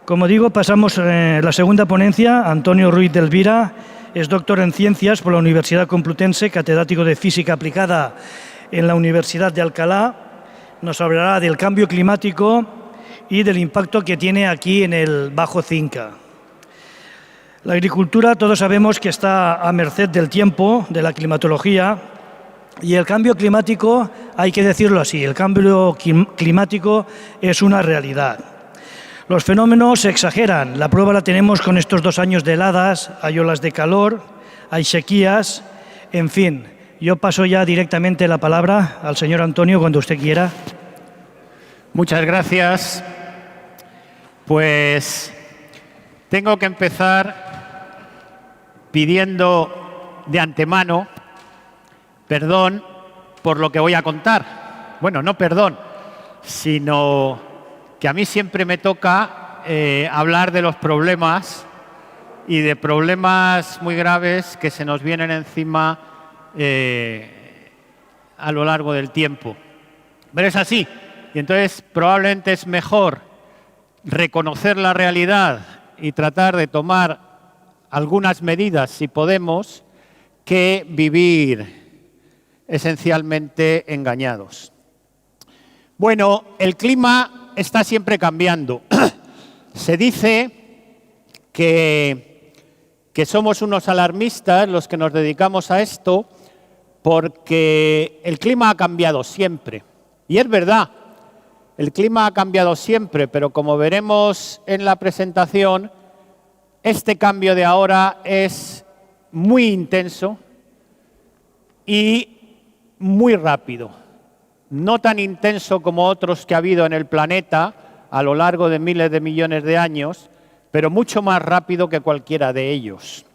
Como digo, pasamos a la segunda ponencia. Antonio Ruiz de Elvira es doctor en Ciencias por la Universidad Complutense, catedrático de Física Aplicada en la Universidad de Alcalá. Nos hablará del cambio climático y del impacto que tiene aquí en el Bajo Cinca. La agricultura, todos sabemos que está a merced del tiempo, de la climatología, y el cambio climático, hay que decirlo así, el cambio climático es una realidad. Los fenómenos se exageran, la prueba la tenemos con estos 2 años de heladas, hay olas de calor, hay sequías, en fin. Yo paso ya directamente la palabra al señor Antonio cuando usted quiera. Muchas gracias. Pues tengo que empezar pidiendo de antemano perdón por lo que voy a contar. Bueno, no perdón, sino que a mí siempre me toca hablar de los problemas y de problemas muy graves que se nos vienen encima a lo largo del tiempo. Pero es así, y entonces probablemente es mejor reconocer la realidad y tratar de tomar algunas medidas, si podemos, que vivir esencialmente engañados. Bueno, el clima está siempre cambiando. Se dice que somos unos alarmistas los que nos dedicamos a esto porque el clima ha cambiado siempre. Y es verdad, el clima ha cambiado siempre, pero como veremos en la presentación, este cambio de ahora es muy intenso y muy rápido. No tan intenso como otros que ha habido en el planeta a lo largo de miles de millones de años, pero mucho más rápido que cualquiera de ellos.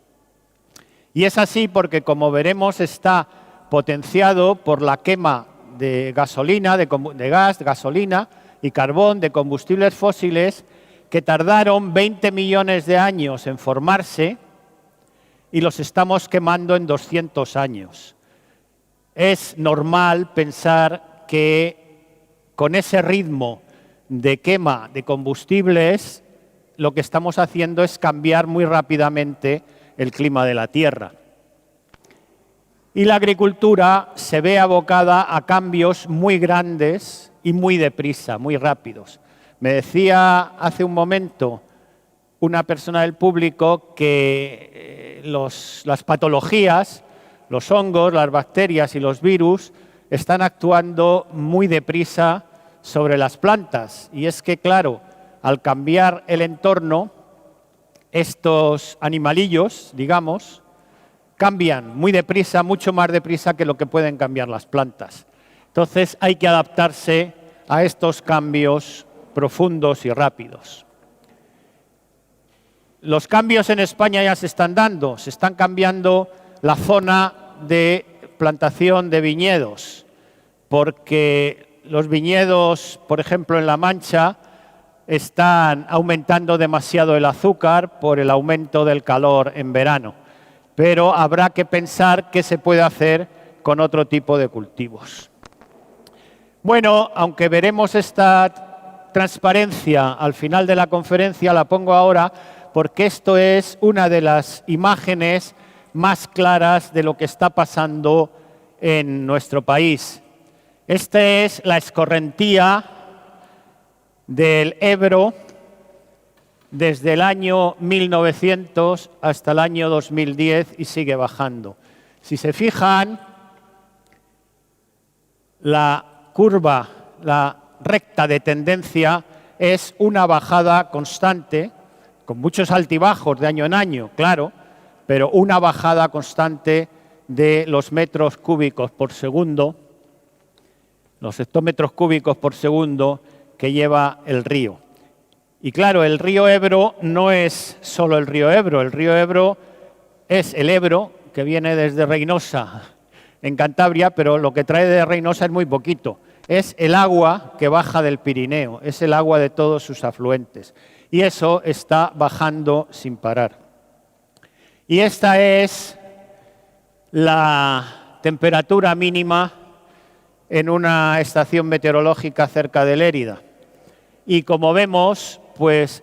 Y es así porque, como veremos, está potenciado por la quema de gasolina, de gas, gasolina y carbón, de combustibles fósiles, que tardaron 20 millones de años en formarse y los estamos quemando en 200 años. Es normal pensar que con ese ritmo de quema de combustibles lo que estamos haciendo es cambiar muy rápidamente el clima de la Tierra. Y la agricultura se ve abocada a cambios muy grandes y muy deprisa, muy rápidos. Me decía hace un momento una persona del público que las patologías, los hongos, las bacterias y los virus están actuando muy deprisa sobre las plantas. Y es que, claro, al cambiar el entorno, estos animalillos, digamos, cambian muy deprisa, mucho más deprisa que lo que pueden cambiar las plantas. Entonces hay que adaptarse a estos cambios profundos y rápidos. Los cambios en España ya se están dando, se están cambiando la zona de plantación de viñedos, porque los viñedos, por ejemplo, en La Mancha, están aumentando demasiado el azúcar por el aumento del calor en verano. Pero habrá que pensar qué se puede hacer con otro tipo de cultivos. Bueno, aunque veremos esta transparencia al final de la conferencia, la pongo ahora porque esto es una de las imágenes más claras de lo que está pasando en nuestro país. Esta es la escorrentía del Ebro desde el año 1900 hasta el año 2010 y sigue bajando. Si se fijan, la curva, la recta de tendencia es una bajada constante, con muchos altibajos de año en año, claro, pero una bajada constante de los metros cúbicos por segundo, los hectómetros cúbicos por segundo que lleva el río. Y claro, el río Ebro no es solo el río Ebro es el Ebro, que viene desde Reynosa, en Cantabria, pero lo que trae de Reynosa es muy poquito. Es el agua que baja del Pirineo, es el agua de todos sus afluentes. Y eso está bajando sin parar. Y esta es la temperatura mínima en una estación meteorológica cerca de Lérida. Y como vemos, pues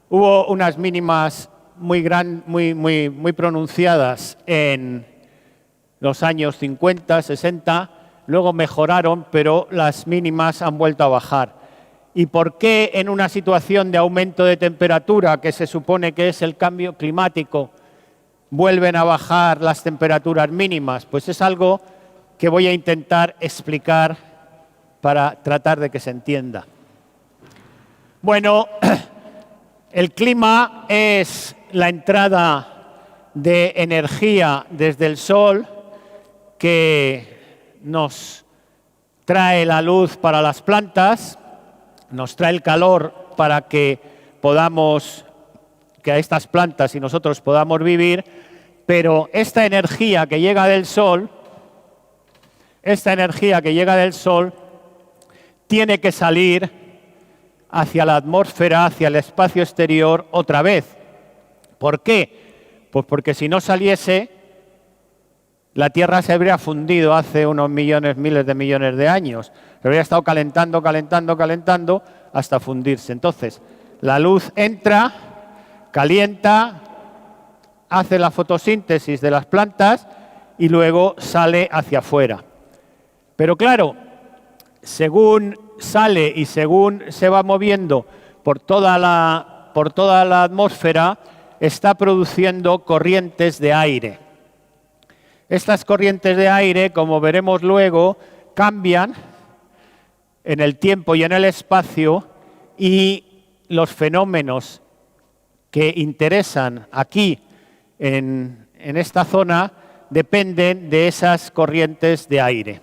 hubo unas mínimas muy pronunciadas en los años 50, 60, luego mejoraron, pero las mínimas han vuelto a bajar. ¿Y por qué en una situación de aumento de temperatura, que se supone que es el cambio climático, vuelven a bajar las temperaturas mínimas? Pues es algo que voy a intentar explicar para tratar de que se entienda. Bueno, el clima es la entrada de energía desde el Sol que nos trae la luz para las plantas, nos trae el calor para que a estas plantas y nosotros podamos vivir, pero esta energía que llega del Sol, tiene que salir hacia la atmósfera, hacia el espacio exterior otra vez. ¿Por qué? Pues porque si no saliese, la Tierra se habría fundido hace unos miles de millones de años. Se habría estado calentando hasta fundirse. Entonces, la luz entra, calienta, hace la fotosíntesis de las plantas y luego sale hacia afuera. Pero claro, según sale y según se va moviendo por toda la atmósfera, está produciendo corrientes de aire. Estas corrientes de aire, como veremos luego, cambian en el tiempo y en el espacio, y los fenómenos que interesan aquí en esta zona dependen de esas corrientes de aire.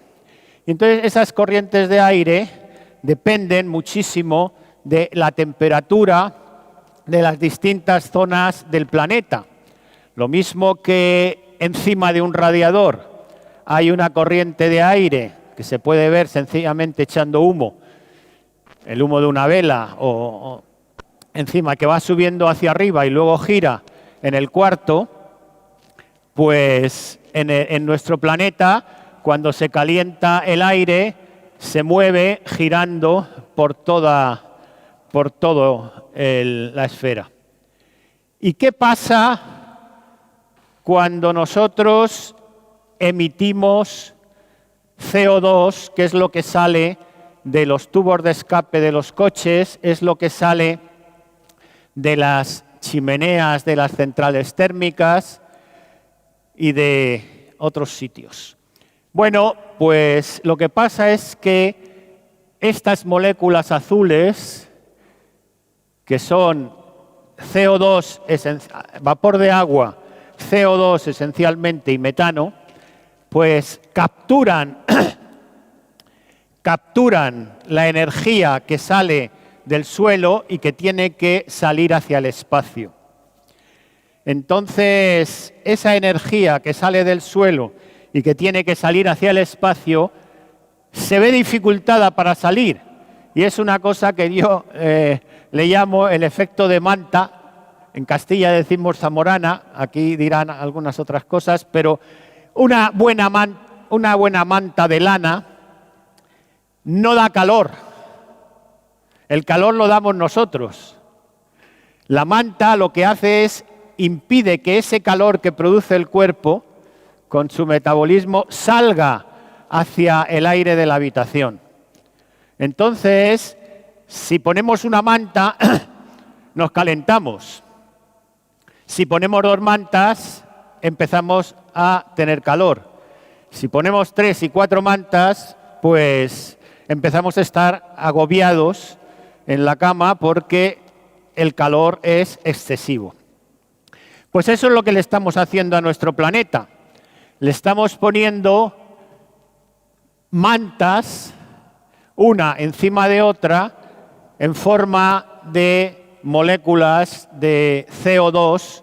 Entonces, esas corrientes de aire dependen muchísimo de la temperatura de las distintas zonas del planeta. Lo mismo que encima de un radiador hay una corriente de aire que se puede ver sencillamente echando humo, el humo de una vela, o encima que va subiendo hacia arriba y luego gira en el cuarto, pues en nuestro planeta, cuando se calienta el aire, se mueve girando por toda la esfera. ¿Y qué pasa cuando nosotros emitimos CO2, que es lo que sale de los tubos de escape de los coches, es lo que sale de las chimeneas de las centrales térmicas y de otros sitios? Bueno, pues lo que pasa es que estas moléculas azules, que son CO2, vapor de agua, CO2 esencialmente y metano, pues capturan la energía que sale del suelo y que tiene que salir hacia el espacio. Entonces, esa energía que sale del suelo y que tiene que salir hacia el espacio se ve dificultada para salir. Y es una cosa que yo le llamo el efecto de manta. En Castilla decimos zamorana, aquí dirán algunas otras cosas, pero una buena manta de lana no da calor. El calor lo damos nosotros. La manta lo que hace es impide que ese calor que produce el cuerpo con su metabolismo salga hacia el aire de la habitación. Entonces, si ponemos una manta, nos calentamos. Si ponemos 2 mantas, empezamos a tener calor. Si ponemos 3 y 4 mantas, pues empezamos a estar agobiados en la cama porque el calor es excesivo. Pues eso es lo que le estamos haciendo a nuestro planeta. Le estamos poniendo mantas, una encima de otra, en forma de moléculas de CO2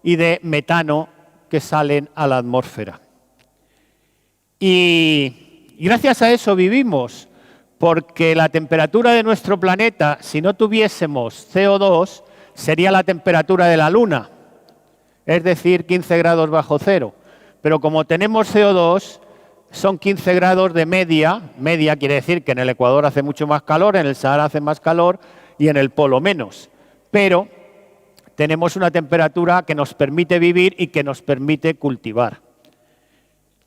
y de metano que salen a la atmósfera. Y gracias a eso vivimos, porque la temperatura de nuestro planeta, si no tuviésemos CO2, sería la temperatura de la Luna, es decir, 15 grados bajo cero. Pero como tenemos CO2, son 15 grados de media. Media quiere decir que en el Ecuador hace mucho más calor, en el Sahara hace más calor y en el Polo menos. Pero tenemos una temperatura que nos permite vivir y que nos permite cultivar.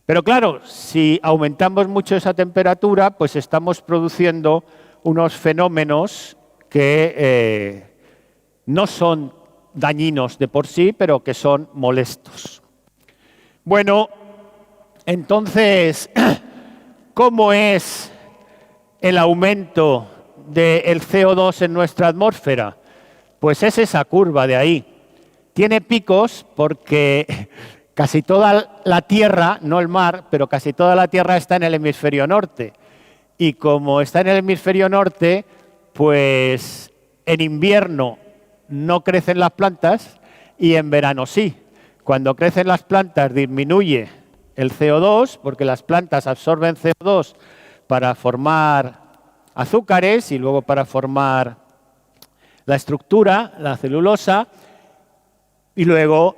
Pero claro, si aumentamos mucho esa temperatura, pues estamos produciendo unos fenómenos que no son dañinos de por sí, pero que son molestos. Bueno, entonces, ¿cómo es el aumento del CO2 en nuestra atmósfera? Pues es esa curva de ahí. Tiene picos porque casi toda la Tierra, no el mar, pero casi toda la Tierra está en el hemisferio norte. Y como está en el hemisferio norte, pues en invierno no crecen las plantas y en verano sí. Cuando crecen las plantas disminuye el CO2, porque las plantas absorben CO2 para formar azúcares y luego para formar la estructura, la celulosa, y luego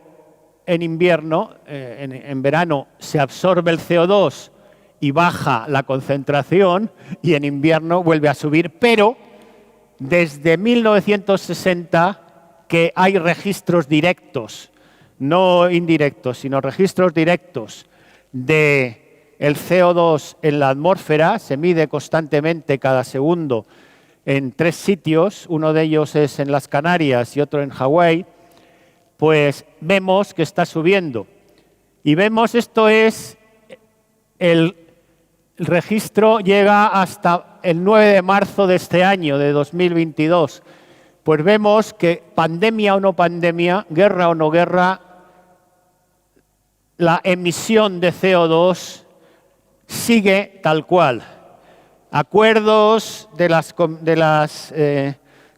en invierno, en verano, se absorbe el CO2 y baja la concentración, y en invierno vuelve a subir, pero desde 1960 que hay registros directos, no indirectos, sino registros directos del CO2 en la atmósfera. Se mide constantemente cada segundo en 3 sitios, uno de ellos es en las Canarias y otro en Hawái, pues vemos que está subiendo. Y vemos, esto es, el registro llega hasta el 9 de marzo de este año, de 2022. Pues vemos que, pandemia o no pandemia, guerra o no guerra, la emisión de CO2 sigue tal cual. Acuerdos de las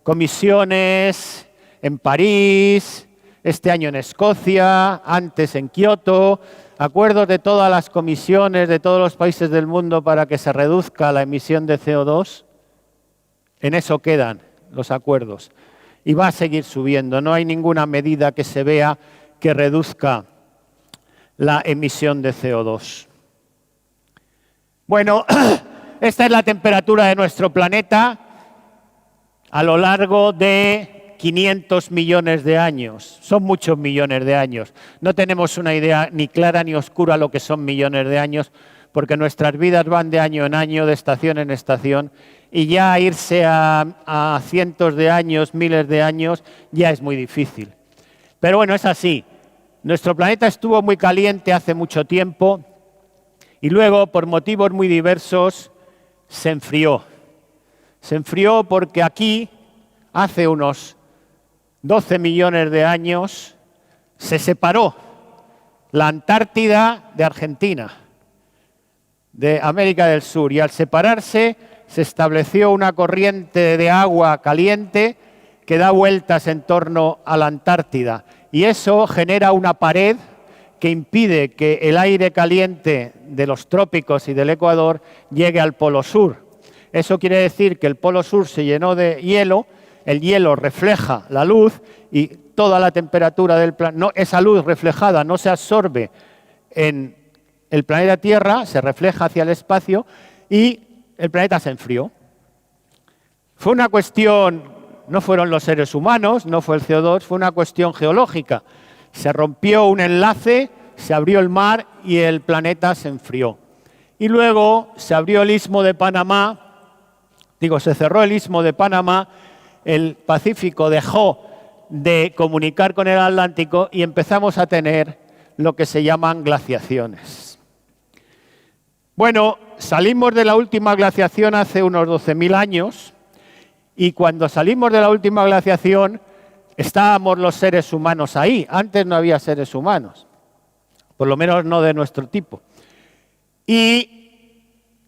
comisiones en París, este año en Escocia, antes en Kioto, acuerdos de todas las comisiones de todos los países del mundo para que se reduzca la emisión de CO2, en eso quedan los acuerdos. Y va a seguir subiendo, no hay ninguna medida que se vea que reduzca la emisión de CO2. Bueno, esta es la temperatura de nuestro planeta a lo largo de 500 millones de años. Son muchos millones de años. No tenemos una idea ni clara ni oscura lo que son millones de años, porque nuestras vidas van de año en año, de estación en estación, y ya irse a cientos de años, miles de años, ya es muy difícil. Pero bueno, es así. Nuestro planeta estuvo muy caliente hace mucho tiempo y luego, por motivos muy diversos, se enfrió. Se enfrió porque aquí, hace unos 12 millones de años, se separó la Antártida de Argentina, de América del Sur, y al separarse se estableció una corriente de agua caliente que da vueltas en torno a la Antártida, y eso genera una pared que impide que el aire caliente de los trópicos y del Ecuador llegue al Polo Sur. Eso quiere decir que el Polo Sur se llenó de hielo, el hielo refleja la luz y toda la temperatura del planeta, esa luz reflejada no se absorbe en el planeta Tierra, se refleja hacia el espacio y el planeta se enfrió. Fue una cuestión, no fueron los seres humanos, no fue el CO2, fue una cuestión geológica. Se rompió un enlace, se abrió el mar y el planeta se enfrió. Y luego se abrió el istmo de Panamá, se cerró el istmo de Panamá, el Pacífico dejó de comunicar con el Atlántico y empezamos a tener lo que se llaman glaciaciones. Bueno, salimos de la última glaciación hace unos 12.000 años y cuando salimos de la última glaciación estábamos los seres humanos ahí. Antes no había seres humanos, por lo menos no de nuestro tipo. Y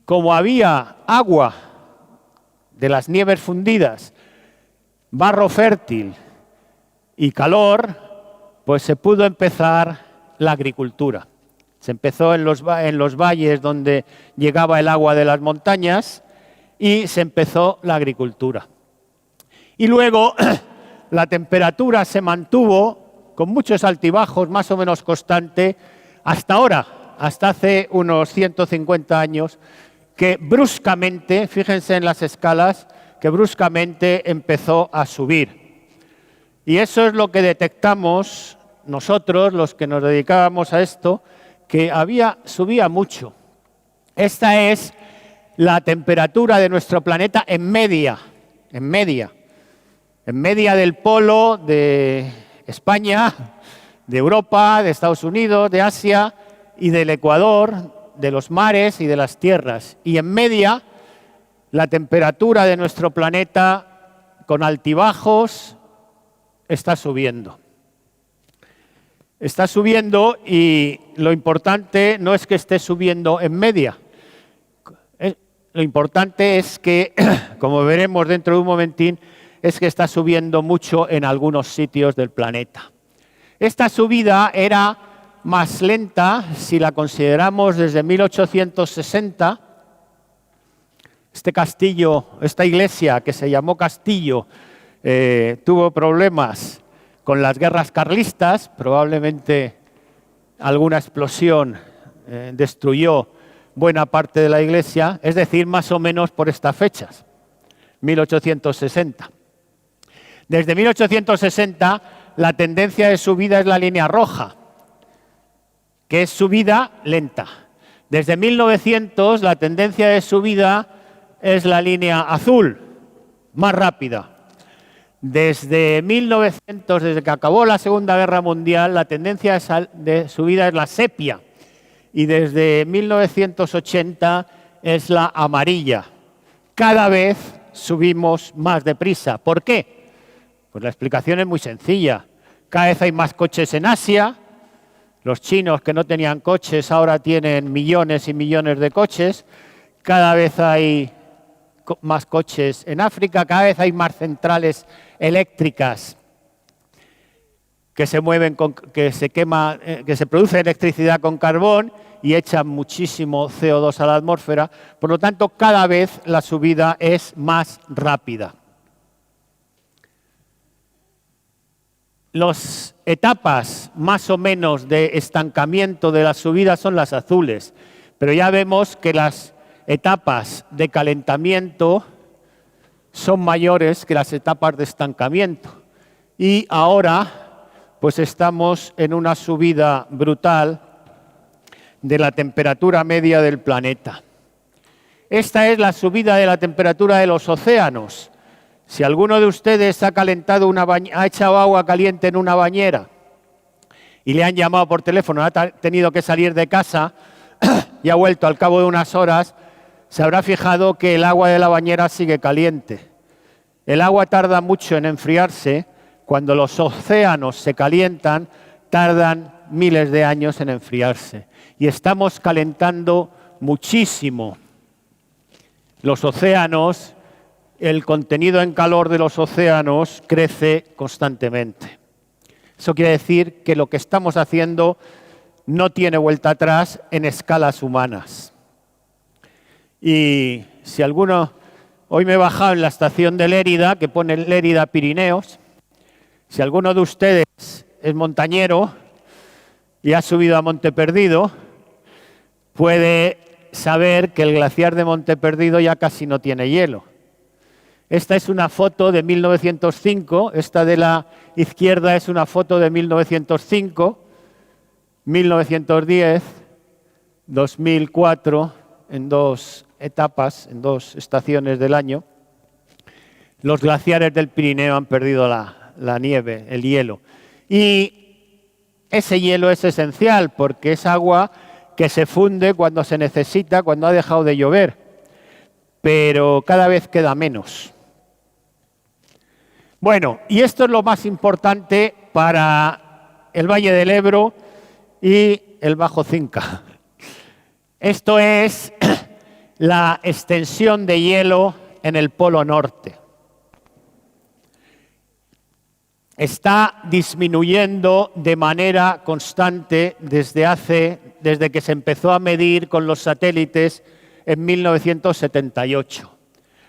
como había agua de las nieves fundidas, barro fértil y calor, pues se pudo empezar la agricultura. Se empezó en los valles donde llegaba el agua de las montañas y se empezó la agricultura. Y luego la temperatura se mantuvo con muchos altibajos, más o menos constante, hasta ahora, hasta hace unos 150 años que bruscamente, fíjense en las escalas, que bruscamente empezó a subir. Y eso es lo que detectamos nosotros, los que nos dedicábamos a esto, que subía mucho. Esta es la temperatura de nuestro planeta en media del polo de España, de Europa, de Estados Unidos, de Asia y del Ecuador, de los mares y de las tierras. Y en media, la temperatura de nuestro planeta, con altibajos, está subiendo. Está subiendo y lo importante no es que esté subiendo en media. Lo importante es que, como veremos dentro de un momentín, es que está subiendo mucho en algunos sitios del planeta. Esta subida era más lenta si la consideramos desde 1860. Este castillo, esta iglesia que se llamó Castillo, tuvo problemas con las guerras carlistas, probablemente alguna explosión destruyó buena parte de la iglesia, es decir, más o menos por estas fechas, 1860. Desde 1860 la tendencia de subida es la línea roja, que es subida lenta. Desde 1900 la tendencia de subida es la línea azul, más rápida. Desde 1900, desde que acabó la Segunda Guerra Mundial, la tendencia de subida es la sepia. Y desde 1980 es la amarilla. Cada vez subimos más deprisa. ¿Por qué? Pues la explicación es muy sencilla. Cada vez hay más coches en Asia. Los chinos que no tenían coches ahora tienen millones y millones de coches. Cada vez hay más coches en África. Cada vez hay más centrales eléctricas que se mueven que se produce electricidad con carbón y echan muchísimo CO2 a la atmósfera. Por lo tanto, cada vez la subida es más rápida. Las etapas más o menos de estancamiento de la subida son las azules, pero ya vemos que las etapas de calentamiento son mayores que las etapas de estancamiento. Y ahora pues estamos en una subida brutal de la temperatura media del planeta. Esta es la subida de la temperatura de los océanos. Si alguno de ustedes ha echado agua caliente en una bañera y le han llamado por teléfono, ha tenido que salir de casa y ha vuelto al cabo de unas horas, se habrá fijado que el agua de la bañera sigue caliente. El agua tarda mucho en enfriarse. Cuando los océanos se calientan, tardan miles de años en enfriarse. Y estamos calentando muchísimo los océanos. El contenido en calor de los océanos crece constantemente. Eso quiere decir que lo que estamos haciendo no tiene vuelta atrás en escalas humanas. Y si alguno... Hoy me he bajado en la estación de Lérida, que pone Lérida Pirineos. Si alguno de ustedes es montañero y ha subido a Monte Perdido, puede saber que el glaciar de Monte Perdido ya casi no tiene hielo. Esta es una foto de 1905, esta de la izquierda es una foto de 1905, 1910, 2004, en dos etapas, en dos estaciones del año. Los glaciares del Pirineo han perdido la nieve, el hielo. Y ese hielo es esencial porque es agua que se funde cuando se necesita, cuando ha dejado de llover. Pero cada vez queda menos. Bueno, y esto es lo más importante para el Valle del Ebro y el Bajo Cinca. Esto es la extensión de hielo en el Polo Norte. Está disminuyendo de manera constante desde que se empezó a medir con los satélites en 1978.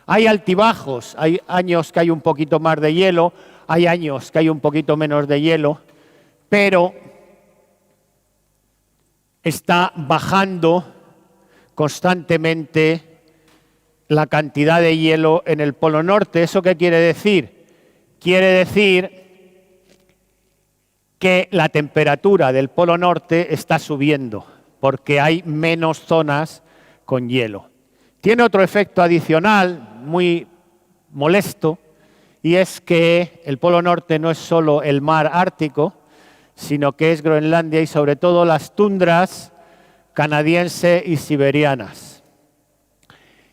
Hay altibajos, hay años que hay un poquito más de hielo, hay años que hay un poquito menos de hielo, pero está bajando constantemente la cantidad de hielo en el Polo Norte. ¿Eso qué quiere decir? Quiere decir que la temperatura del Polo Norte está subiendo porque hay menos zonas con hielo. Tiene otro efecto adicional muy molesto, y es que el Polo Norte no es solo el mar Ártico, sino que es Groenlandia y sobre todo las tundras canadiense y siberianas.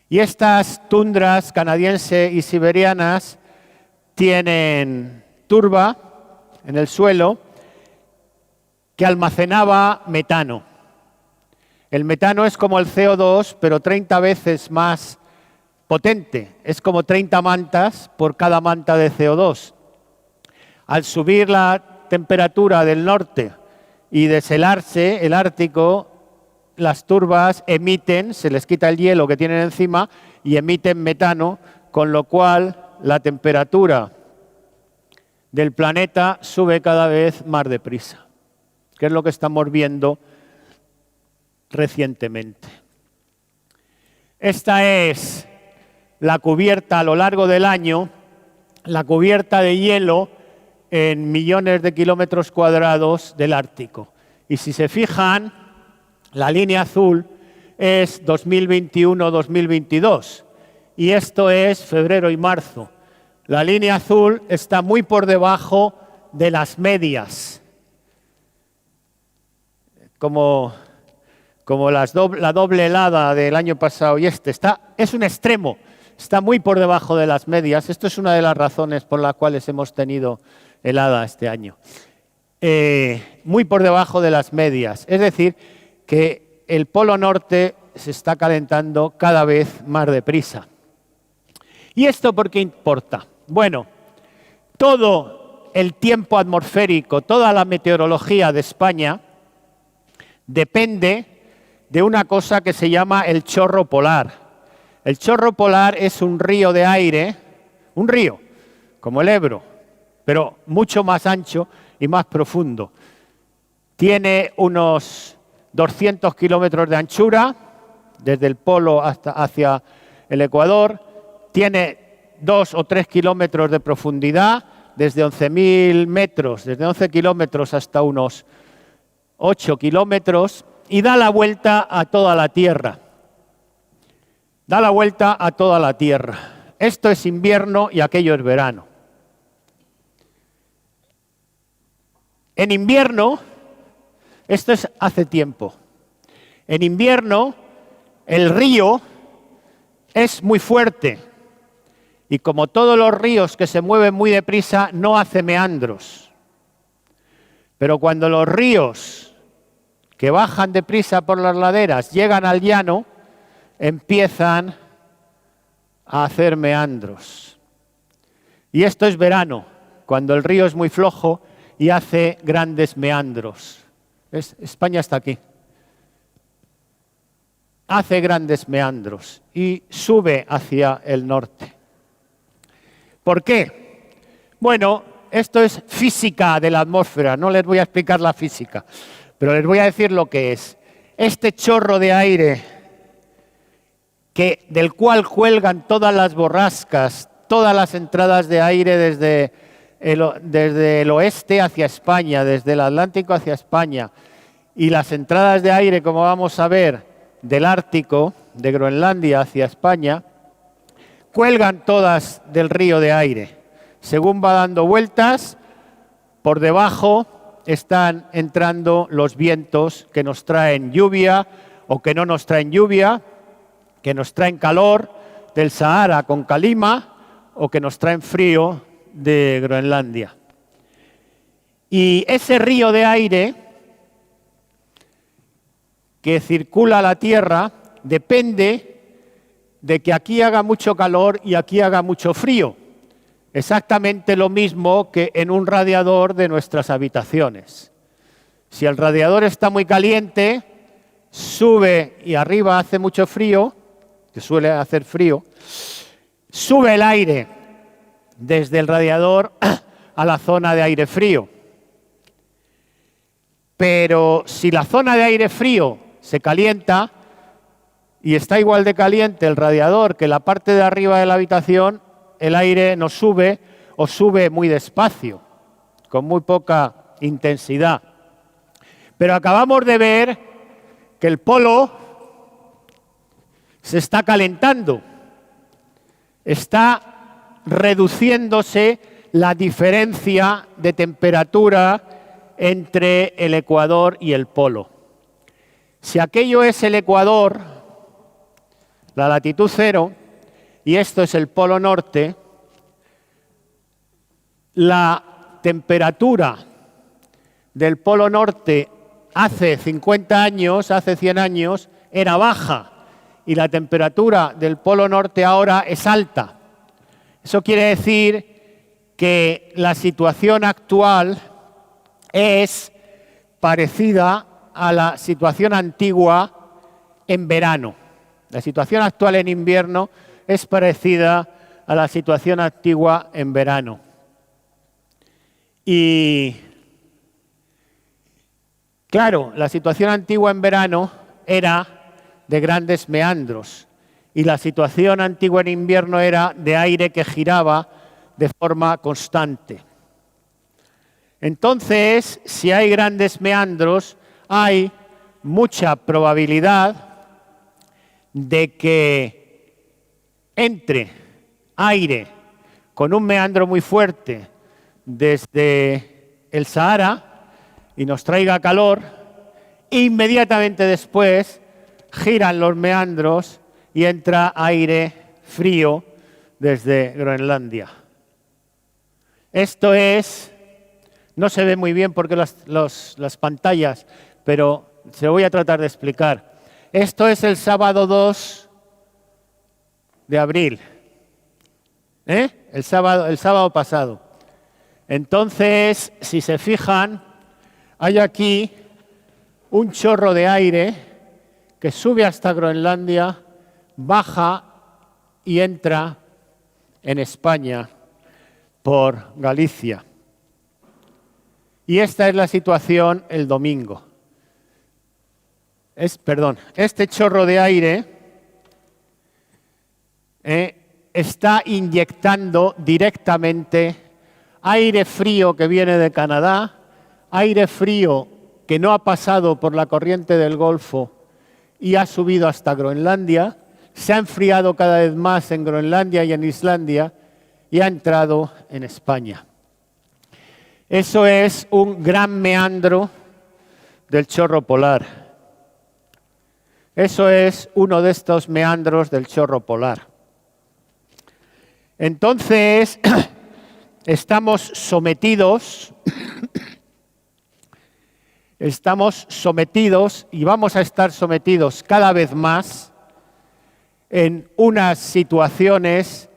Y estas tundras canadiense y siberianas tienen turba en el suelo que almacenaba metano. El metano es como el CO2, pero 30 veces más potente. Es como 30 mantas por cada manta de CO2. Al subir la temperatura del norte y deshelarse el Ártico, las turbas emiten, se les quita el hielo que tienen encima y emiten metano, con lo cual la temperatura del planeta sube cada vez más deprisa, que es lo que estamos viendo recientemente. Esta es la cubierta a lo largo del año, la cubierta de hielo en millones de kilómetros cuadrados del Ártico. Y si se fijan, la línea azul es 2021-2022 y esto es febrero y marzo. La línea azul está muy por debajo de las medias, como la doble helada del año pasado y es un extremo, está muy por debajo de las medias. Esto es una de las razones por las cuales hemos tenido helada este año. Muy por debajo de las medias, es decir, que el Polo Norte se está calentando cada vez más deprisa. ¿Y esto por qué importa? Bueno, todo el tiempo atmosférico, toda la meteorología de España depende de una cosa que se llama el chorro polar. El chorro polar es un río de aire, un río, como el Ebro, pero mucho más ancho y más profundo. Tiene unos 200 kilómetros de anchura, desde el polo hacia el Ecuador. Tiene 2 o 3 kilómetros de profundidad, desde 11.000 metros, desde 11 kilómetros hasta unos 8 kilómetros, y da la vuelta a toda la Tierra. Da la vuelta a toda la Tierra. Esto es invierno y aquello es verano. En invierno, esto es hace tiempo, en invierno el río es muy fuerte y como todos los ríos que se mueven muy deprisa no hace meandros. Pero cuando los ríos que bajan deprisa por las laderas llegan al llano, empiezan a hacer meandros. Y esto es verano, cuando el río es muy flojo y hace grandes meandros. España está aquí. Hace grandes meandros y sube hacia el norte. ¿Por qué? Bueno, esto es física de la atmósfera, no les voy a explicar la física, pero les voy a decir lo que es. Este chorro de aire del cual cuelgan todas las borrascas, todas las entradas de aire desde el oeste hacia España, desde el Atlántico hacia España, y las entradas de aire, como vamos a ver, del Ártico, de Groenlandia hacia España, cuelgan todas del río de aire. Según va dando vueltas, por debajo están entrando los vientos que nos traen lluvia o que no nos traen lluvia, que nos traen calor del Sahara con calima o que nos traen frío de Groenlandia. Y ese río de aire que circula la Tierra depende de que aquí haga mucho calor y aquí haga mucho frío. Exactamente lo mismo que en un radiador de nuestras habitaciones. Si el radiador está muy caliente, sube y arriba hace mucho frío, que suele hacer frío, sube el aire desde el radiador a la zona de aire frío. pero si la zona de aire frío se calienta y está igual de caliente el radiador que la parte de arriba de la habitación, el aire no sube o sube muy despacio, con muy poca intensidad. Pero acabamos de ver que el polo se está calentando, está reduciéndose la diferencia de temperatura entre el ecuador y el polo. Si aquello es el ecuador, la latitud cero, y esto es el polo norte, la temperatura del polo norte hace 50 años, hace 100 años, era baja, y la temperatura del polo norte ahora es alta. Eso quiere decir que la situación actual es parecida a la situación antigua en verano. La situación actual en invierno es parecida a la situación antigua en verano. Y claro, la situación antigua en verano era de grandes meandros y la situación antigua en invierno era de aire que giraba de forma constante. Entonces, si hay grandes meandros, hay mucha probabilidad de que entre aire con un meandro muy fuerte desde el Sahara y nos traiga calor, e inmediatamente después giran los meandros y entra aire frío desde Groenlandia. Esto es, no se ve muy bien porque las pantallas, pero se lo voy a tratar de explicar. Esto es el sábado 2 de abril, el sábado pasado. Entonces, si se fijan, hay aquí un chorro de aire que sube hasta Groenlandia, baja y entra en España por Galicia. Y esta es la situación el domingo. Este chorro de aire está inyectando directamente aire frío que viene de Canadá, aire frío que no ha pasado por la corriente del Golfo y ha subido hasta Groenlandia, se ha enfriado cada vez más en Groenlandia y en Islandia y ha entrado en España. Eso es un gran meandro del chorro polar. Eso es uno de estos meandros del chorro polar. Entonces, estamos sometidos y vamos a estar sometidos cada vez más en unas situaciones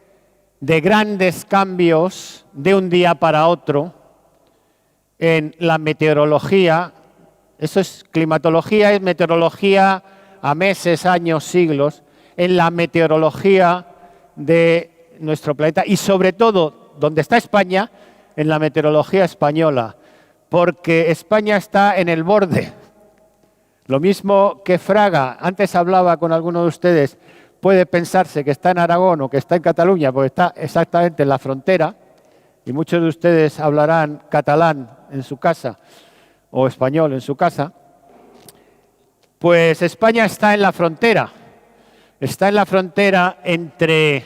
de grandes cambios de un día para otro en la meteorología. Eso es climatología, es meteorología a meses, años, siglos, en la meteorología de nuestro planeta y sobre todo, donde está España, en la meteorología española, porque España está en el borde. Lo mismo que Fraga, antes hablaba con alguno de ustedes, puede pensarse que está en Aragón o que está en Cataluña, porque está exactamente en la frontera, y muchos de ustedes hablarán catalán en su casa o español en su casa. Pues España está en la frontera entre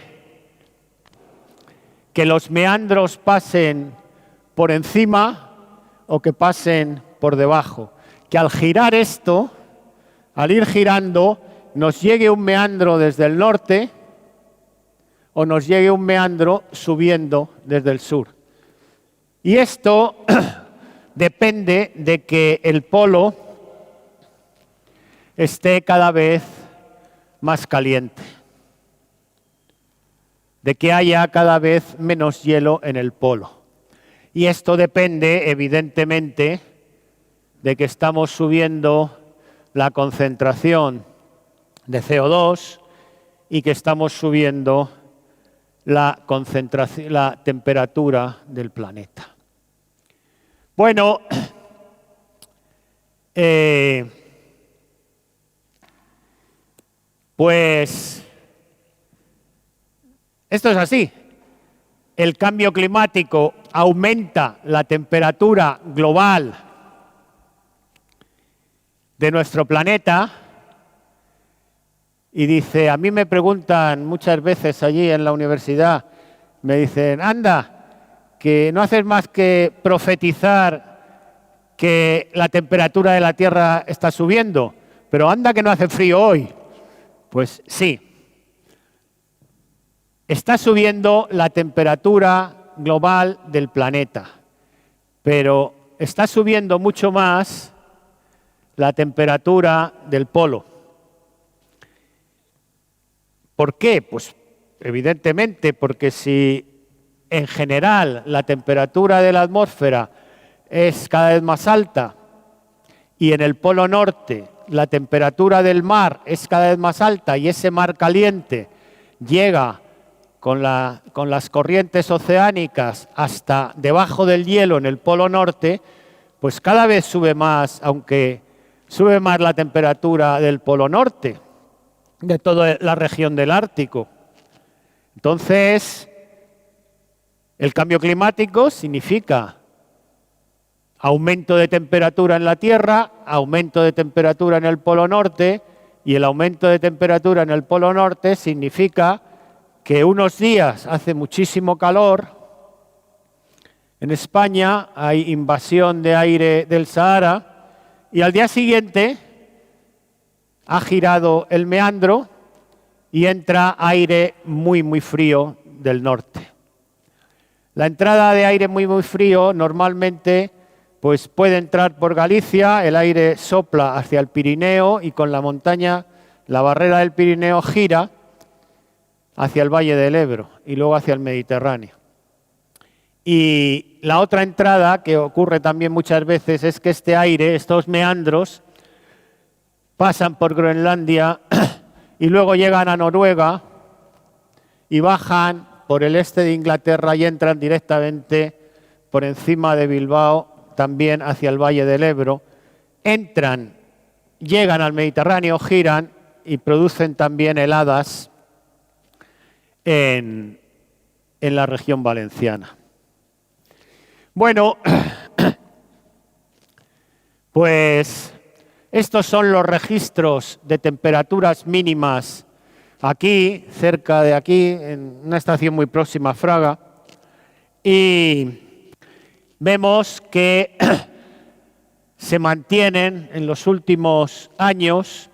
que los meandros pasen por encima o que pasen por debajo. Que al girar esto, al ir girando, nos llegue un meandro desde el norte o nos llegue un meandro subiendo desde el sur. Y esto depende de que el polo esté cada vez más caliente, de que haya cada vez menos hielo en el polo. Y esto depende, evidentemente, de que estamos subiendo la concentración de CO2 y que estamos subiendo la temperatura del planeta. Bueno, Pues esto es así. El cambio climático aumenta la temperatura global de nuestro planeta y dice, a mí me preguntan muchas veces allí en la universidad, me dicen, anda, que no haces más que profetizar que la temperatura de la Tierra está subiendo, pero anda que no hace frío hoy. Pues sí, está subiendo la temperatura global del planeta, pero está subiendo mucho más la temperatura del polo. ¿Por qué? Pues evidentemente porque si en general la temperatura de la atmósfera es cada vez más alta y en el polo norte la temperatura del mar es cada vez más alta y ese mar caliente llega con las corrientes oceánicas hasta debajo del hielo en el polo norte, pues cada vez sube más, aunque sube más la temperatura del polo norte, de toda la región del Ártico. Entonces, el cambio climático significa aumento de temperatura en la Tierra, aumento de temperatura en el polo norte, y el aumento de temperatura en el polo norte significa que unos días hace muchísimo calor. En España hay invasión de aire del Sahara y al día siguiente ha girado el meandro y entra aire muy, muy frío del norte. La entrada de aire muy, muy frío normalmente pues puede entrar por Galicia, el aire sopla hacia el Pirineo y con la montaña, la barrera del Pirineo gira hacia el Valle del Ebro y luego hacia el Mediterráneo. Y la otra entrada, que ocurre también muchas veces, es que este aire, estos meandros, pasan por Groenlandia y luego llegan a Noruega y bajan por el este de Inglaterra y entran directamente por encima de Bilbao, también hacia el Valle del Ebro. Entran, llegan al Mediterráneo, giran y producen también heladas en la región valenciana. Bueno, pues estos son los registros de temperaturas mínimas aquí, cerca de aquí, en una estación muy próxima a Fraga, y vemos que se mantienen en los últimos años,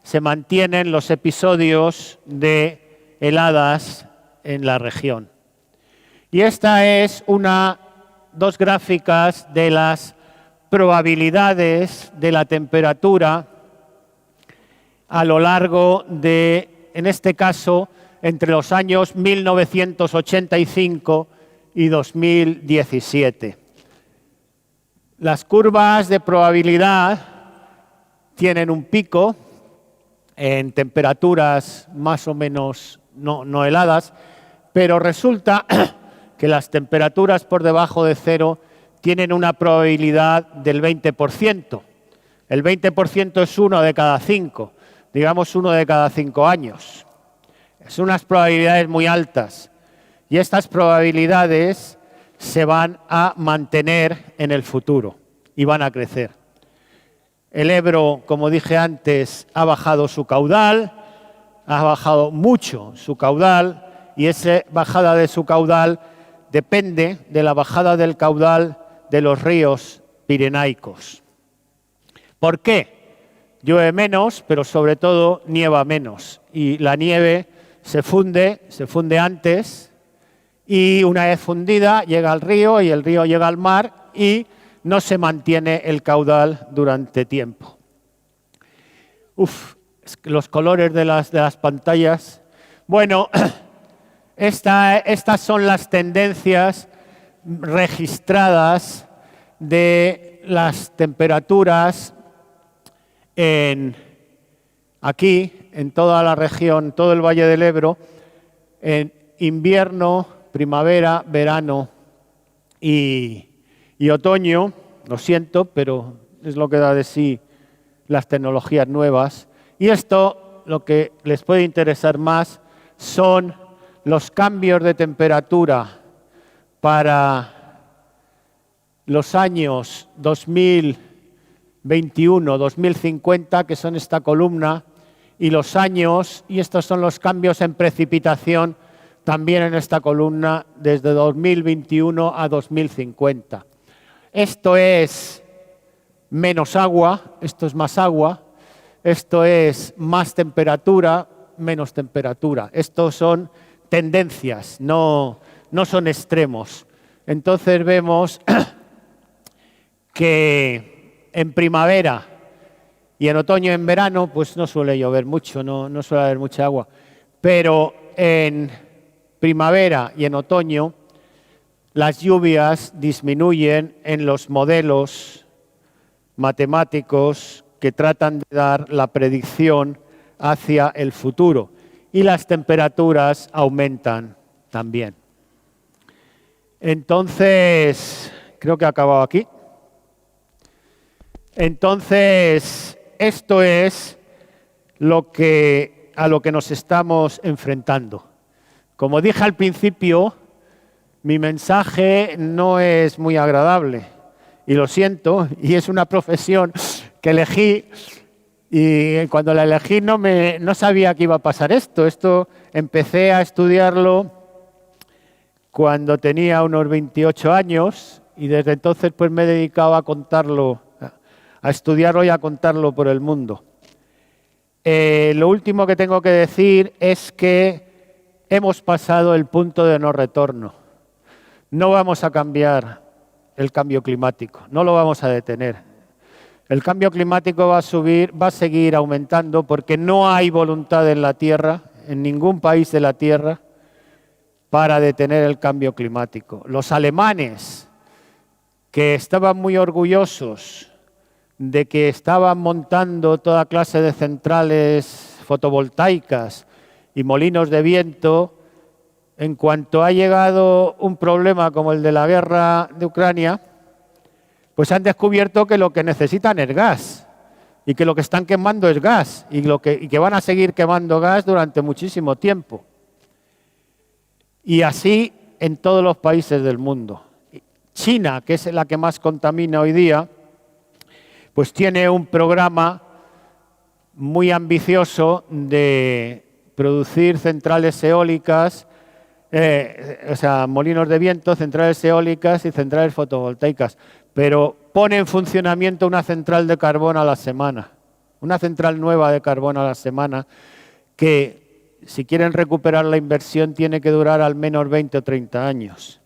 se mantienen los episodios de heladas en la región. Y esta es dos gráficas de las probabilidades de la temperatura a lo largo de, en este caso, entre los años 1985 y 2017. Las curvas de probabilidad tienen un pico en temperaturas más o menos no heladas, pero resulta que las temperaturas por debajo de cero tienen una probabilidad del 20%. El 20% es 1 de cada 5, digamos 1 de cada 5 años. Son unas probabilidades muy altas y estas probabilidades se van a mantener en el futuro y van a crecer. El Ebro, como dije antes, ha bajado su caudal, ha bajado mucho su caudal y esa bajada de su caudal depende de la bajada del caudal de los ríos pirenaicos. ¿Por qué? Llueve menos, pero sobre todo nieva menos. Y la nieve se funde antes y una vez fundida llega al río y el río llega al mar y no se mantiene el caudal durante tiempo. Los colores de las pantallas. Bueno, estas son las tendencias registradas de las temperaturas aquí, en toda la región, todo el Valle del Ebro, en invierno, primavera, verano y otoño. Lo siento, pero es lo que da de sí las tecnologías nuevas. Y esto, lo que les puede interesar más, son los cambios de temperatura para los años 2021, 2050, que son esta columna, y los años, y estos son los cambios en precipitación, también en esta columna, desde 2021 a 2050. Esto es menos agua, esto es más agua, esto es más temperatura, menos temperatura. Estos son tendencias, no son extremos. Entonces vemos que en primavera y en otoño y en verano pues no suele llover mucho, no suele haber mucha agua. Pero en primavera y en otoño las lluvias disminuyen en los modelos matemáticos que tratan de dar la predicción hacia el futuro. Y las temperaturas aumentan también. Entonces, creo que he acabado aquí. Entonces, esto es a lo que nos estamos enfrentando. Como dije al principio, mi mensaje no es muy agradable. Y lo siento, y es una profesión que elegí. Y cuando la elegí no sabía que iba a pasar esto. Esto empecé a estudiarlo cuando tenía unos 28 años y desde entonces pues me he dedicado a contarlo, a estudiarlo y a contarlo por el mundo. Lo último que tengo que decir es que hemos pasado el punto de no retorno. No vamos a cambiar el cambio climático, no lo vamos a detener. El cambio climático va a seguir aumentando porque no hay voluntad en la Tierra, en ningún país de la Tierra, para detener el cambio climático. Los alemanes, que estaban muy orgullosos de que estaban montando toda clase de centrales fotovoltaicas y molinos de viento, en cuanto ha llegado un problema como el de la guerra de Ucrania, pues han descubierto que lo que necesitan es gas y que lo que están quemando es gas y que van a seguir quemando gas durante muchísimo tiempo. Y así en todos los países del mundo. China, que es la que más contamina hoy día, pues tiene un programa muy ambicioso de producir centrales eólicas, molinos de viento, centrales eólicas y centrales fotovoltaicas. Pero pone en funcionamiento una central de carbón a la semana, una central nueva de carbón a la semana, que si quieren recuperar la inversión tiene que durar al menos 20 o 30 años.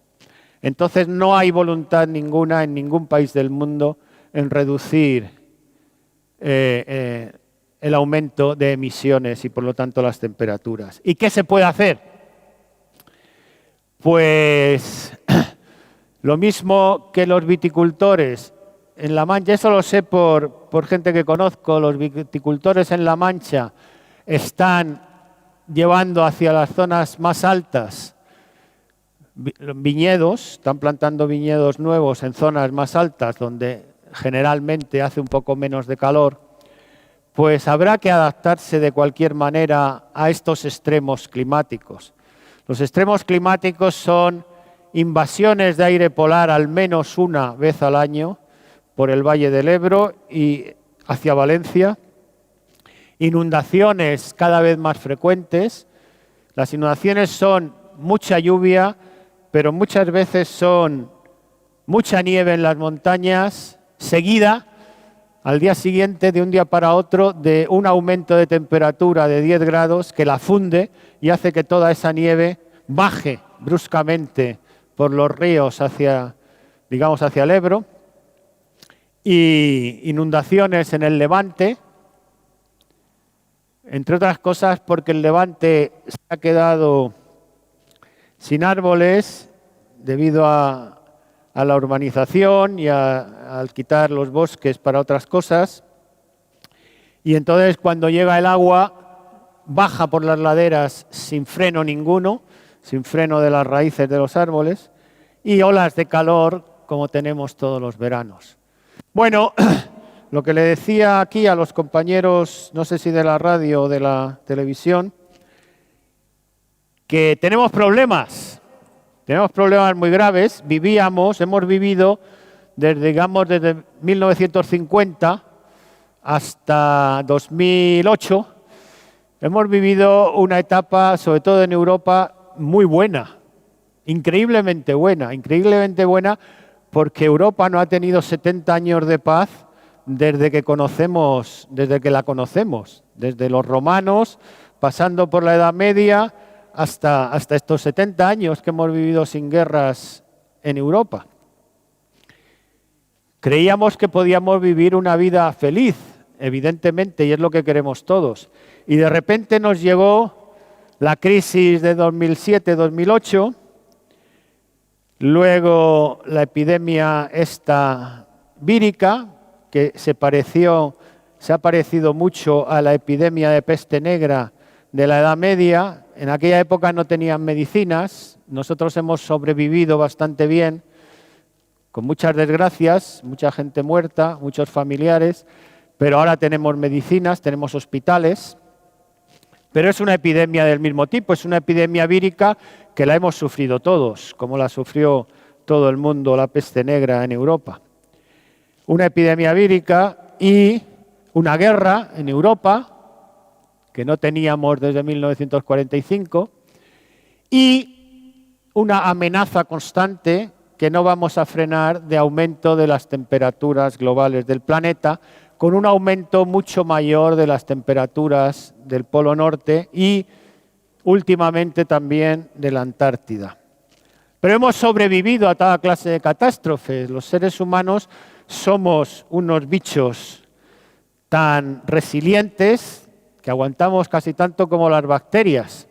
Entonces no hay voluntad ninguna en ningún país del mundo en reducir el aumento de emisiones y por lo tanto las temperaturas. ¿Y qué se puede hacer? Pues lo mismo que los viticultores en La Mancha, eso lo sé por gente que conozco, los viticultores en La Mancha están llevando hacia las zonas más altas viñedos, están plantando viñedos nuevos en zonas más altas donde generalmente hace un poco menos de calor, pues habrá que adaptarse de cualquier manera a estos extremos climáticos. Los extremos climáticos son invasiones de aire polar al menos una vez al año por el Valle del Ebro y hacia Valencia, inundaciones cada vez más frecuentes. Las inundaciones son mucha lluvia, pero muchas veces son mucha nieve en las montañas, seguida al día siguiente, de un día para otro, de un aumento de temperatura de 10 grados que la funde y hace que toda esa nieve baje bruscamente por los ríos hacia el Ebro. Y inundaciones en el Levante, entre otras cosas porque el Levante se ha quedado sin árboles debido a la urbanización y al quitar los bosques para otras cosas. Y entonces cuando llega el agua, baja por las laderas sin freno ninguno, sin freno de las raíces de los árboles, y olas de calor como tenemos todos los veranos. Bueno, lo que le decía aquí a los compañeros, no sé si de la radio o de la televisión, que tenemos problemas muy graves. Hemos vivido desde 1950 hasta 2008, hemos vivido una etapa, sobre todo en Europa, muy buena, increíblemente buena, porque Europa no ha tenido 70 años de paz desde que la conocemos, desde los romanos, pasando por la Edad Media, hasta estos 70 años que hemos vivido sin guerras en Europa. Creíamos que podíamos vivir una vida feliz, evidentemente, y es lo que queremos todos. Y de repente nos llegó la crisis de 2007-2008, luego la epidemia esta vírica, que se ha parecido mucho a la epidemia de peste negra de la Edad Media. En aquella época no tenían medicinas, nosotros hemos sobrevivido bastante bien, con muchas desgracias, mucha gente muerta, muchos familiares, pero ahora tenemos medicinas, tenemos hospitales, pero es una epidemia del mismo tipo, es una epidemia vírica que la hemos sufrido todos, como la sufrió todo el mundo la peste negra en Europa. Una epidemia vírica y una guerra en Europa, que no teníamos desde 1945, y una amenaza constante que no vamos a frenar de aumento de las temperaturas globales del planeta, con un aumento mucho mayor de las temperaturas del Polo Norte y últimamente también de la Antártida. Pero hemos sobrevivido a toda clase de catástrofes. Los seres humanos somos unos bichos tan resilientes que aguantamos casi tanto como las bacterias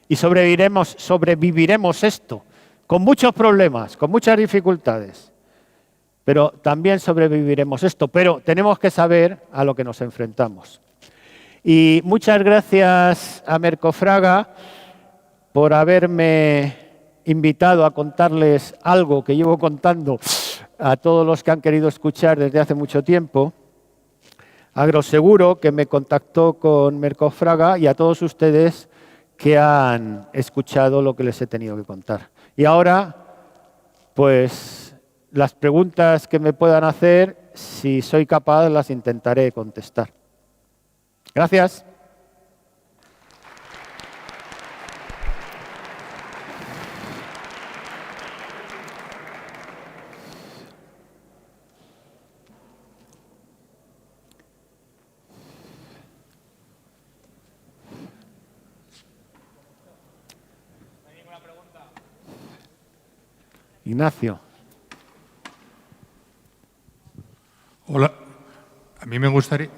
y sobreviviremos esto, con muchos problemas, con muchas dificultades, pero también sobreviviremos esto, pero tenemos que saber a lo que nos enfrentamos. Y muchas gracias a Mercofraga por haberme invitado a contarles algo que llevo contando a todos los que han querido escuchar desde hace mucho tiempo. Agroseguro, que me contactó con Mercofraga, y a todos ustedes que han escuchado lo que les he tenido que contar. Y ahora, pues, las preguntas que me puedan hacer, si soy capaz, las intentaré contestar. Gracias. Ignacio. Hola, a mí me gustaría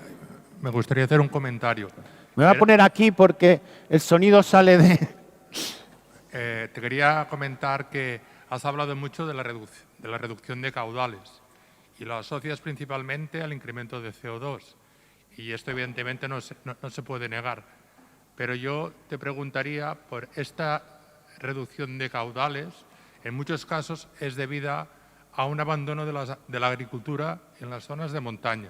hacer un comentario. Me voy a poner aquí porque el sonido sale de... Te quería comentar que has hablado mucho de la reducción de caudales y lo asocias principalmente al incremento de CO2. Y esto evidentemente no se puede negar. Pero yo te preguntaría por esta reducción de caudales. En muchos casos es debida a un abandono de la agricultura en las zonas de montaña.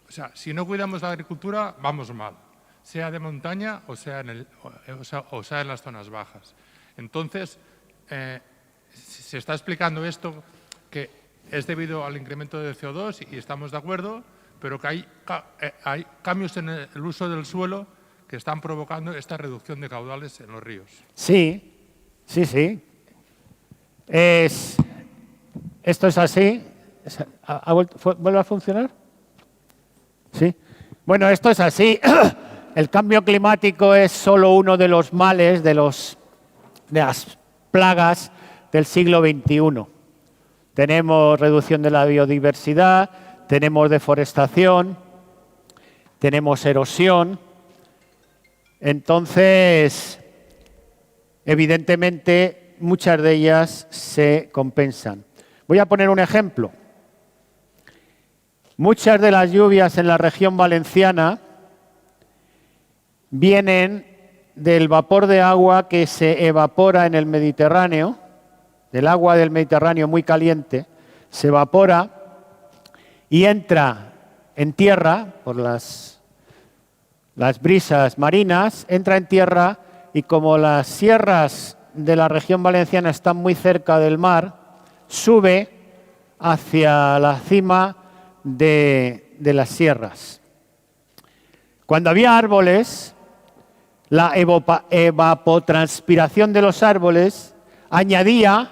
O sea, si no cuidamos la agricultura, vamos mal, sea de montaña o sea en las zonas bajas. Entonces, se está explicando esto, que es debido al incremento de CO2 y estamos de acuerdo, pero que hay cambios en el uso del suelo que están provocando esta reducción de caudales en los ríos. Sí. Esto es así. ¿Vuelve a funcionar? Sí. Bueno, esto es así. El cambio climático es solo uno de los males, de las plagas del siglo XXI. Tenemos reducción de la biodiversidad, tenemos deforestación, tenemos erosión. Entonces, evidentemente, muchas de ellas se compensan. Voy a poner un ejemplo. Muchas de las lluvias en la región valenciana vienen del vapor de agua que se evapora en el Mediterráneo, del agua del Mediterráneo muy caliente, se evapora y entra en tierra por las brisas marinas, entra en tierra y como las sierras de la región valenciana están muy cerca del mar, sube hacia la cima de las sierras. Cuando había árboles, la evapotranspiración de los árboles añadía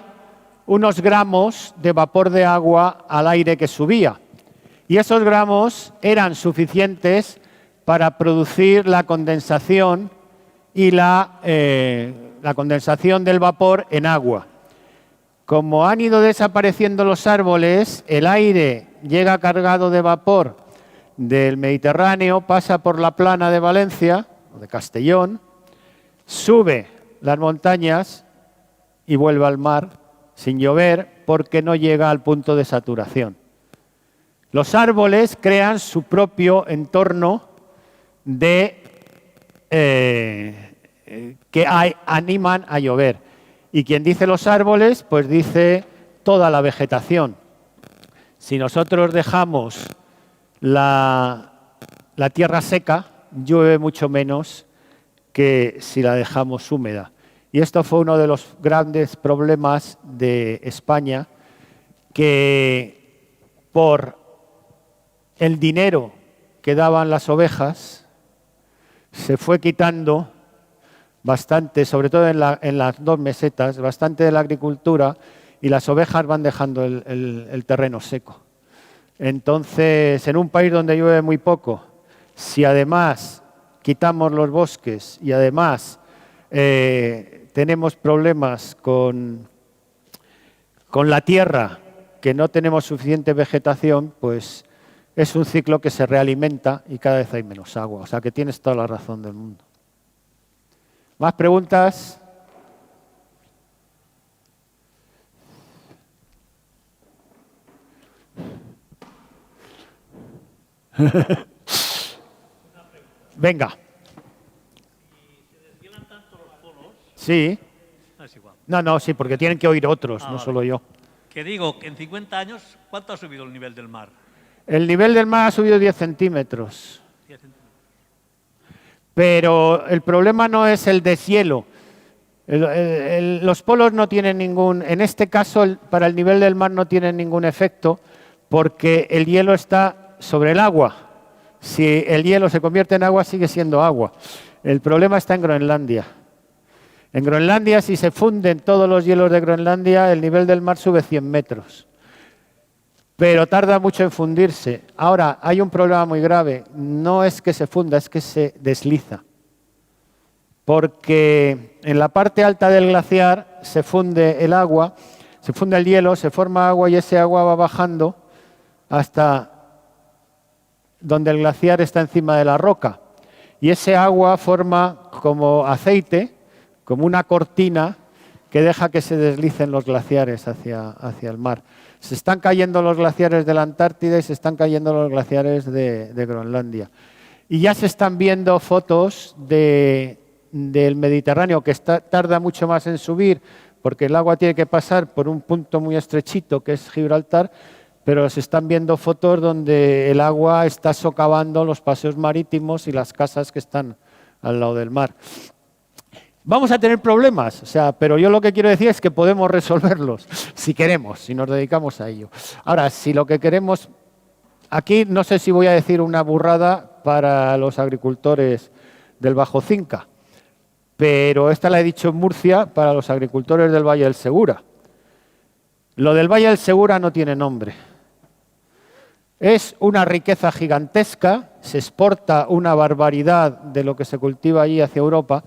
unos gramos de vapor de agua al aire que subía. Y esos gramos eran suficientes para producir la condensación y la condensación del vapor en agua. Como han ido desapareciendo los árboles, el aire llega cargado de vapor del Mediterráneo, pasa por la plana de Valencia, o de Castellón, sube las montañas y vuelve al mar sin llover porque no llega al punto de saturación. Los árboles crean su propio entorno que animan a llover. Y quien dice los árboles, pues dice toda la vegetación. Si nosotros dejamos la tierra seca, llueve mucho menos que si la dejamos húmeda. Y esto fue uno de los grandes problemas de España, que por el dinero que daban las ovejas se fue quitando bastante, sobre todo en las dos mesetas, bastante de la agricultura, y las ovejas van dejando el terreno seco. Entonces, en un país donde llueve muy poco, si además quitamos los bosques y además tenemos problemas con la tierra, que no tenemos suficiente vegetación, pues es un ciclo que se realimenta y cada vez hay menos agua. O sea que tienes toda la razón del mundo. ¿Más preguntas? Venga. Si se desvielan tanto los polos, Sí. no es igual. No, sí, porque tienen que oír otros, no Vale. solo yo. Que digo que en 50 años, ¿cuánto ha subido el nivel del mar? El nivel del mar ha subido 10 centímetros. 10 centímetros. Pero el problema no es el deshielo. Los polos no tienen ningún, en este caso para el nivel del mar no tienen ningún efecto porque el hielo está sobre el agua. Si el hielo se convierte en agua sigue siendo agua. El problema está en Groenlandia. En Groenlandia, si se funden todos los hielos de Groenlandia, el nivel del mar sube 100 metros. Pero tarda mucho en fundirse. Ahora, hay un problema muy grave. No es que se funda, es que se desliza. Porque en la parte alta del glaciar se funde el agua, se funde el hielo, se forma agua y ese agua va bajando hasta donde el glaciar está encima de la roca. Y ese agua forma como aceite, como una cortina que deja que se deslicen los glaciares hacia el mar. Se están cayendo los glaciares de la Antártida y se están cayendo los glaciares de Groenlandia. Y ya se están viendo fotos del Mediterráneo, que tarda mucho más en subir, porque el agua tiene que pasar por un punto muy estrechito, que es Gibraltar, pero se están viendo fotos donde el agua está socavando los paseos marítimos y las casas que están al lado del mar. Vamos a tener problemas, pero yo lo que quiero decir es que podemos resolverlos, si queremos, si nos dedicamos a ello. Ahora, si lo que queremos... Aquí no sé si voy a decir una burrada para los agricultores del Bajo Cinca, pero esta la he dicho en Murcia para los agricultores del Valle del Segura. Lo del Valle del Segura no tiene nombre. Es una riqueza gigantesca, se exporta una barbaridad de lo que se cultiva allí hacia Europa,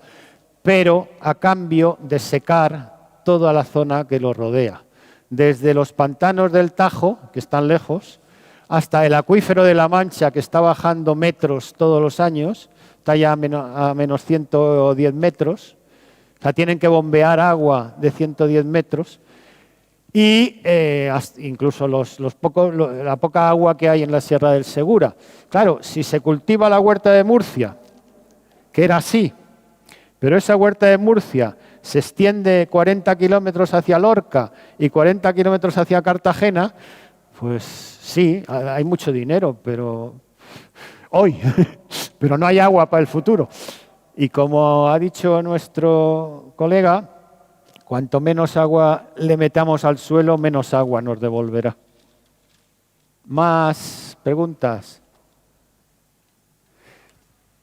pero a cambio de secar toda la zona que lo rodea. Desde los pantanos del Tajo, que están lejos, hasta el acuífero de La Mancha, que está bajando metros todos los años, está ya a menos 110 metros, o sea, tienen que bombear agua de 110 metros, y incluso la poca agua que hay en la Sierra del Segura. Claro, si se cultiva la huerta de Murcia, que era así, pero esa huerta de Murcia se extiende 40 kilómetros hacia Lorca y 40 kilómetros hacia Cartagena, pues sí, hay mucho dinero, pero hoy, pero no hay agua para el futuro. Y como ha dicho nuestro colega, cuanto menos agua le metamos al suelo, menos agua nos devolverá. ¿Más preguntas?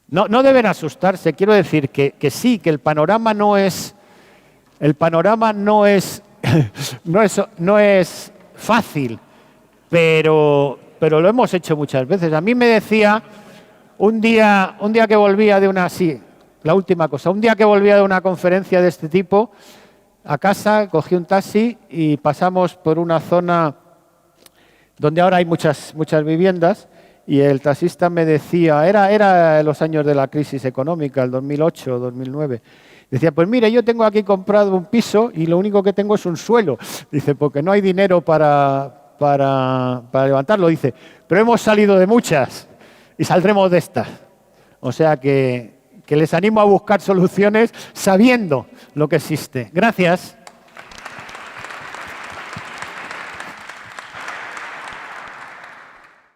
No deben asustarse. Quiero decir que sí, que el panorama no es no es fácil, pero lo hemos hecho muchas veces. A mí me decía un día que volvía de una, sí, la última cosa, un día que volvía de una conferencia de este tipo, a casa, cogí un taxi y pasamos por una zona donde ahora hay muchas viviendas, y el taxista me decía, era los años de la crisis económica, el 2008, 2009, decía, pues mire, yo tengo aquí comprado un piso y lo único que tengo es un suelo. Dice, porque no hay dinero para levantarlo. Dice, pero hemos salido de muchas y saldremos de estas. O sea que les animo a buscar soluciones sabiendo lo que existe. Gracias.